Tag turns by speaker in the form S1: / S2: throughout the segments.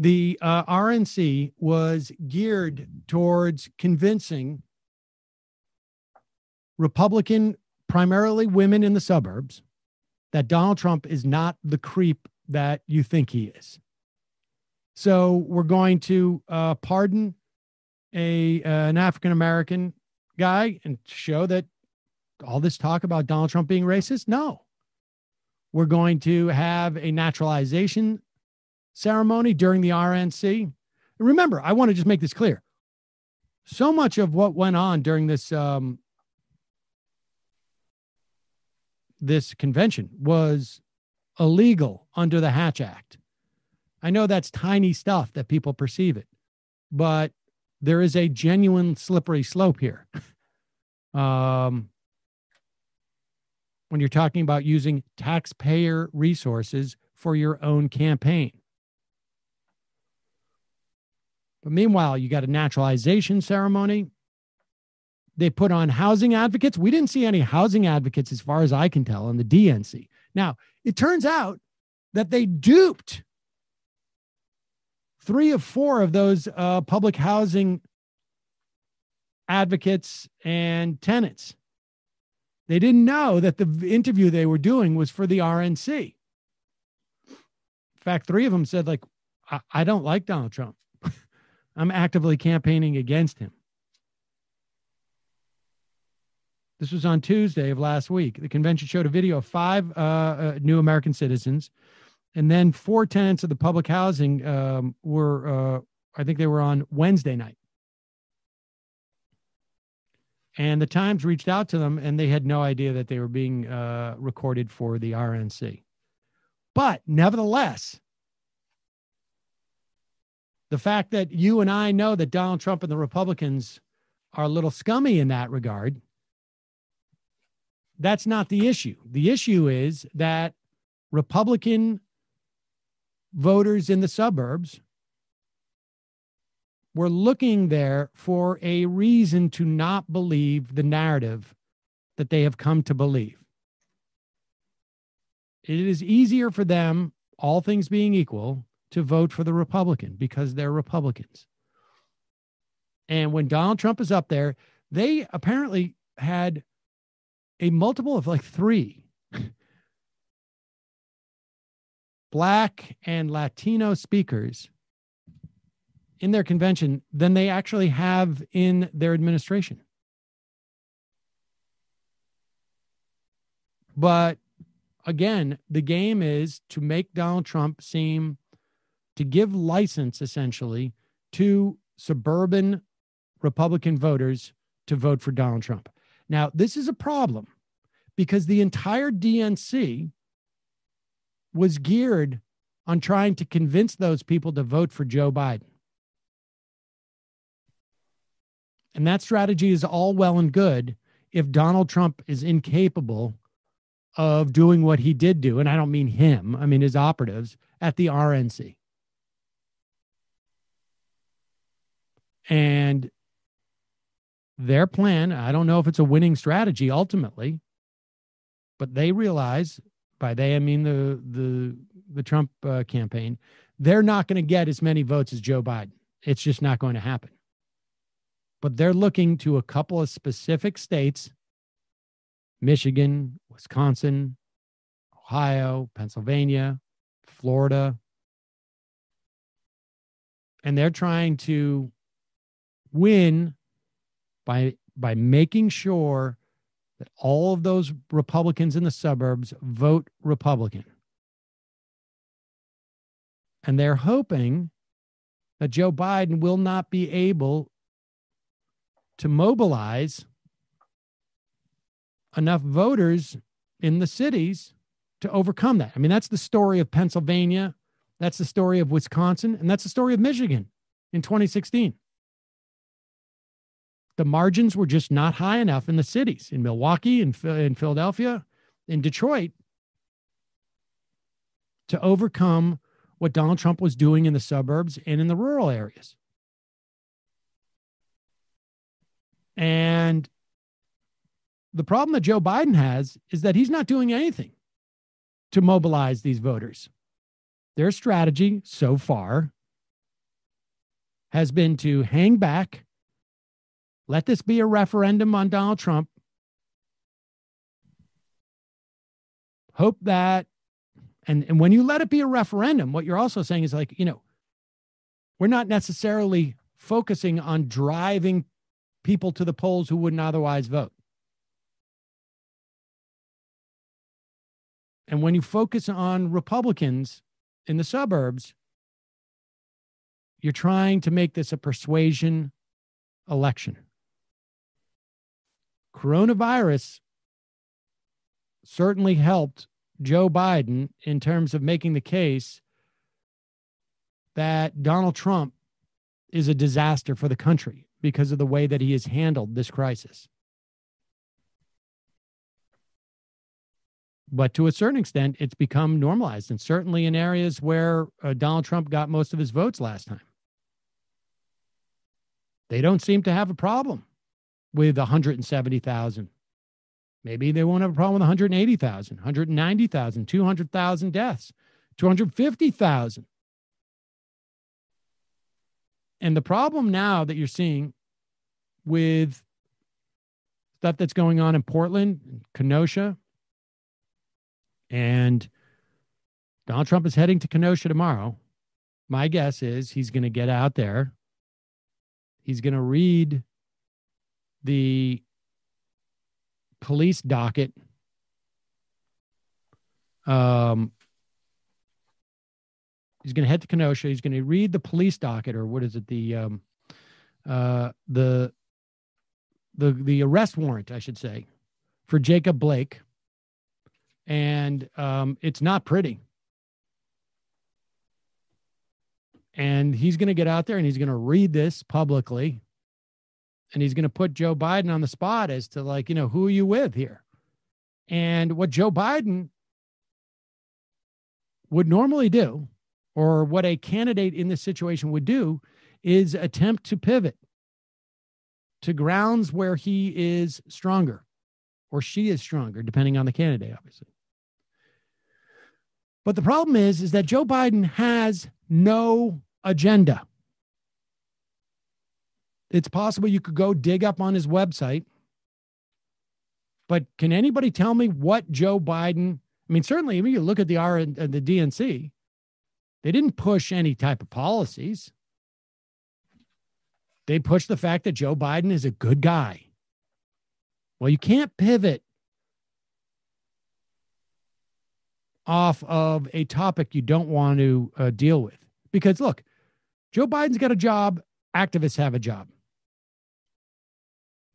S1: The RNC was geared towards convincing Republican, primarily women in the suburbs, that Donald Trump is not the creep that you think he is. So we're going to pardon an African-American guy and show that all this talk about Donald Trump being racist? No. We're going to have a naturalization ceremony during the RNC. Remember, I want to just make this clear. So much of what went on during this this convention was illegal under the Hatch Act. I know that's tiny stuff that people perceive it, but there is a genuine slippery slope here. When you're talking about using taxpayer resources for your own campaign. But meanwhile, you got a naturalization ceremony. They put on housing advocates. We didn't see any housing advocates, as far as I can tell, on the DNC. Now, it turns out that they duped 3 of 4 of those public housing advocates and tenants. They didn't know that the interview they were doing was for the RNC. In fact, 3 of them said, like, I don't like Donald Trump. I'm actively campaigning against him. This was on Tuesday of last week. The convention showed a video of 5 new American citizens, and then 4 tenants of the public housing were, I think they were on Wednesday night. And the Times reached out to them, and they had no idea that they were being recorded for the RNC. But nevertheless, the fact that you and I know that Donald Trump and the Republicans are a little scummy in that regard, that's not the issue. The issue is that Republican voters in the suburbs were looking there for a reason to not believe the narrative that they have come to believe. It is easier for them, all things being equal, to vote for the Republican because they're Republicans. And when Donald Trump is up there, they apparently had a multiple of like 3 Black and Latino speakers in their convention than they actually have in their administration. But again, the game is to make Donald Trump seem to give license, essentially, to suburban Republican voters to vote for Donald Trump. Now, this is a problem because the entire DNC was geared on trying to convince those people to vote for Joe Biden. And that strategy is all well and good if Donald Trump is incapable of doing what he did do. And I don't mean him, I mean his operatives at the RNC. And their plan, I don't know if it's a winning strategy ultimately, but they realize, by they I mean the Trump campaign, they're not going to get as many votes as Joe Biden. It's just not going to happen. But they're looking to a couple of specific states, Michigan, Wisconsin, Ohio, Pennsylvania, Florida. And they're trying to win by making sure that all of those Republicans in the suburbs vote Republican. And they're hoping that Joe Biden will not be able to mobilize enough voters in the cities to overcome that. I mean, that's the story of Pennsylvania. That's the story of Wisconsin. And that's the story of Michigan in 2016. The margins were just not high enough in the cities, in Milwaukee, in Philadelphia, in Detroit, to overcome what Donald Trump was doing in the suburbs and in the rural areas. And the problem that Joe Biden has is that he's not doing anything to mobilize these voters. Their strategy so far has been to hang back, let this be a referendum on Donald Trump, hope that, and when you let it be a referendum, what you're also saying is like, we're not necessarily focusing on driving people to the polls who wouldn't otherwise vote. And when you focus on Republicans in the suburbs, you're trying to make this a persuasion election. Coronavirus certainly helped Joe Biden in terms of making the case that Donald Trump is a disaster for the country because of the way that he has handled this crisis. But to a certain extent, it's become normalized, and certainly in areas where Donald Trump got most of his votes last time. They don't seem to have a problem with 170,000. Maybe they won't have a problem with 180,000, 190,000, 200,000 deaths, 250,000. And the problem now that you're seeing with stuff that's going on in Portland, Kenosha, and Donald Trump is heading to Kenosha tomorrow. My guess is he's going to get out there. He's going to read the police docket. He's going to head to Kenosha. He's going to read the police docket, or what is it? The arrest warrant, I should say, for Jacob Blake. And it's not pretty. And he's going to get out there and he's going to read this publicly. And he's going to put Joe Biden on the spot as to, like, who are you with here? And what Joe Biden would normally do, or what a candidate in this situation would do, is attempt to pivot to grounds where he is stronger, or she is stronger, depending on the candidate, obviously. But the problem is that Joe Biden has no agenda. It's possible you could go dig up on his website, but can anybody tell me what Joe Biden, certainly, you look at the DNC, they didn't push any type of policies. They pushed the fact that Joe Biden is a good guy. Well, you can't pivot off of a topic you don't want to deal with. Because look, Joe Biden's got a job. Activists have a job.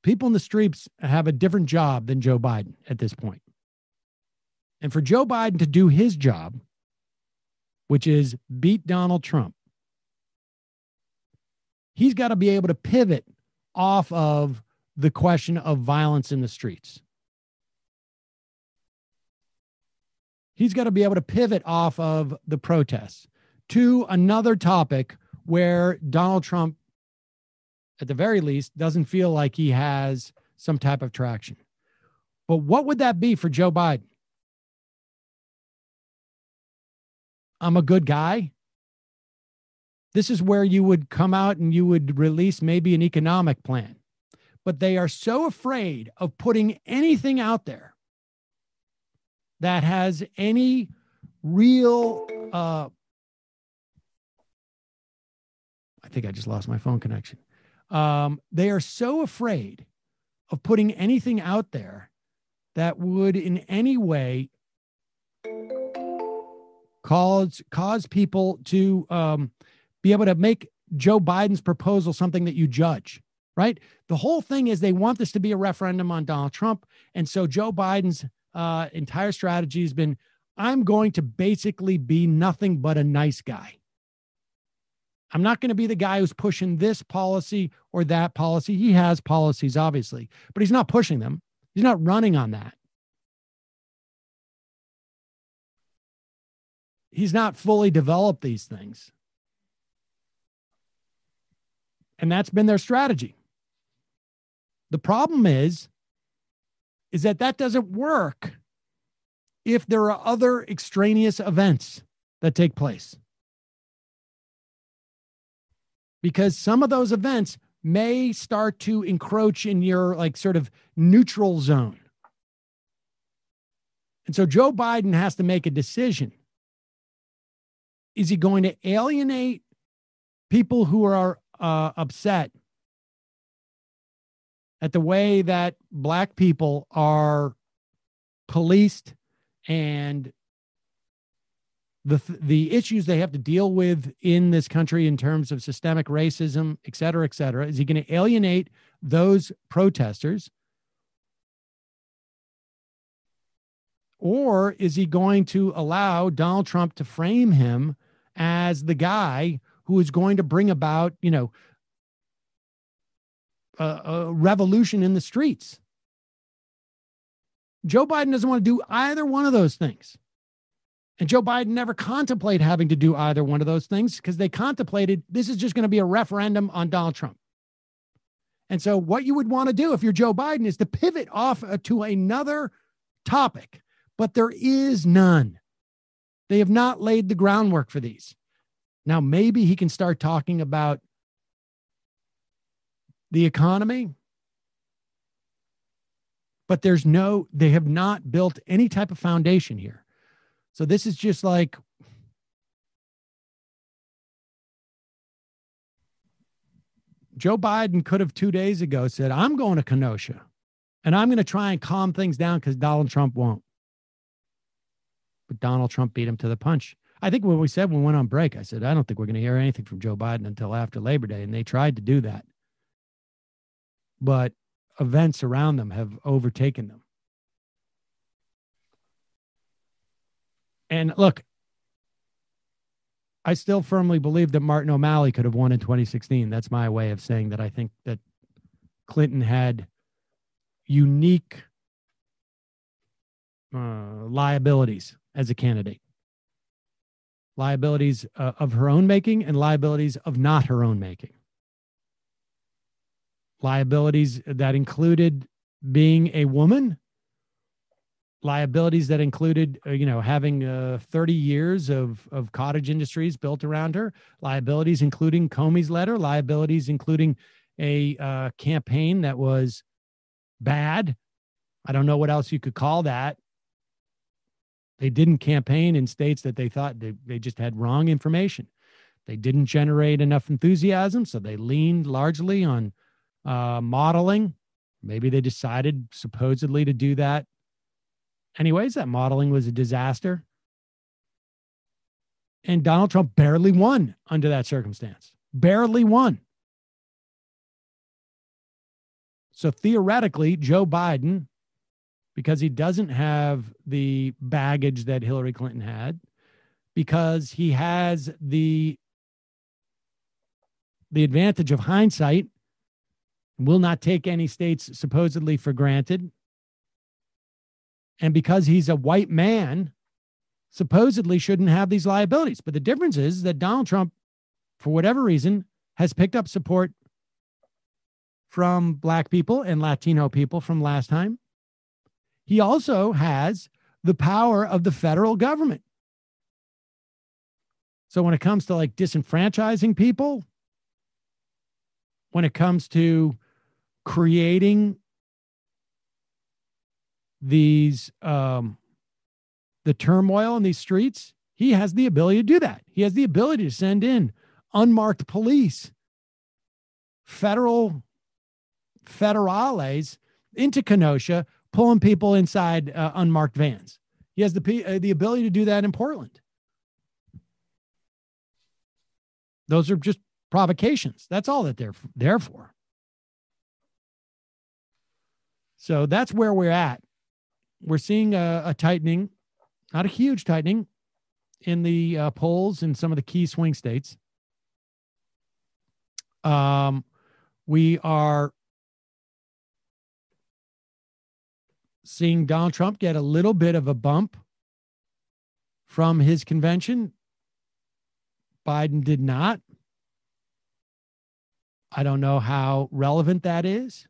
S1: People in the streets have a different job than Joe Biden at this point. And for Joe Biden to do his job, which is beat Donald Trump, he's got to be able to pivot off of the question of violence in the streets. He's got to be able to pivot off of the protests to another topic where Donald Trump, at the very least, doesn't feel like he has some type of traction. But what would that be for Joe Biden? I'm a good guy. This is where you would come out and you would release maybe an economic plan. But they are so afraid of putting anything out there that has any real, I think I just lost my phone connection. They are so afraid of putting anything out there that would in any way cause people to be able to make Joe Biden's proposal something that you judge, right? The whole thing is they want this to be a referendum on Donald Trump. And so Joe Biden's entire strategy has been, I'm going to basically be nothing but a nice guy. I'm not going to be the guy who's pushing this policy or that policy. He has policies, obviously, but he's not pushing them. He's not running on that. He's not fully developed these things. And that's been their strategy. The problem is that doesn't work if there are other extraneous events that take place. because some of those events may start to encroach in your like sort of neutral zone. And so Joe Biden has to make a decision. Is he going to alienate people who are upset at the way that Black people are policed and the issues they have to deal with in this country in terms of systemic racism, et cetera, et cetera? Is he going to alienate those protesters? Or is he going to allow Donald Trump to frame him as the guy who is going to bring about, a revolution in the streets? Joe Biden doesn't want to do either one of those things. And Joe Biden never contemplated having to do either one of those things because they contemplated this is just going to be a referendum on Donald Trump. And so what you would want to do if you're Joe Biden is to pivot off to another topic, but there is none. They have not laid the groundwork for these. Now, maybe he can start talking about the economy, but they have not built any type of foundation here. So this is just like Joe Biden could have 2 days ago said, I'm going to Kenosha and I'm going to try and calm things down because Donald Trump won't. But Donald Trump beat him to the punch. I think what we said when we went on break, I said, I don't think we're going to hear anything from Joe Biden until after Labor Day. And they tried to do that. But events around them have overtaken them. And look, I still firmly believe that Martin O'Malley could have won in 2016. That's my way of saying that I think that Clinton had unique liabilities as a candidate. Liabilities of her own making and liabilities of not her own making. Liabilities that included being a woman. Liabilities that included, having 30 years of cottage industries built around her. Liabilities including Comey's letter. Liabilities including a campaign that was bad. I don't know what else you could call that. They didn't campaign in states that they thought they just had wrong information. They didn't generate enough enthusiasm, so they leaned largely on modeling. Maybe they decided supposedly to do that. Anyways, that modeling was a disaster. And Donald Trump barely won under that circumstance. Barely won. So theoretically, Joe Biden, because he doesn't have the baggage that Hillary Clinton had, because he has the advantage of hindsight, will not take any states supposedly for granted. And because he's a white man, supposedly shouldn't have these liabilities. But the difference is that Donald Trump, for whatever reason, has picked up support from Black people and Latino people from last time. He also has the power of the federal government. So when it comes to like disenfranchising people, when it comes to creating these the turmoil in these streets, he has the ability to do that. He has the ability to send unmarked police, federales into Kenosha, pulling people inside unmarked vans. He has the ability to do that in Portland. Those are just provocations. That's all that they're there for. So that's where we're at. We're seeing a tightening, not a huge tightening, in the polls in some of the key swing states. We are seeing Donald Trump get a little bit of a bump from his convention. Biden did not. I don't know how relevant that is.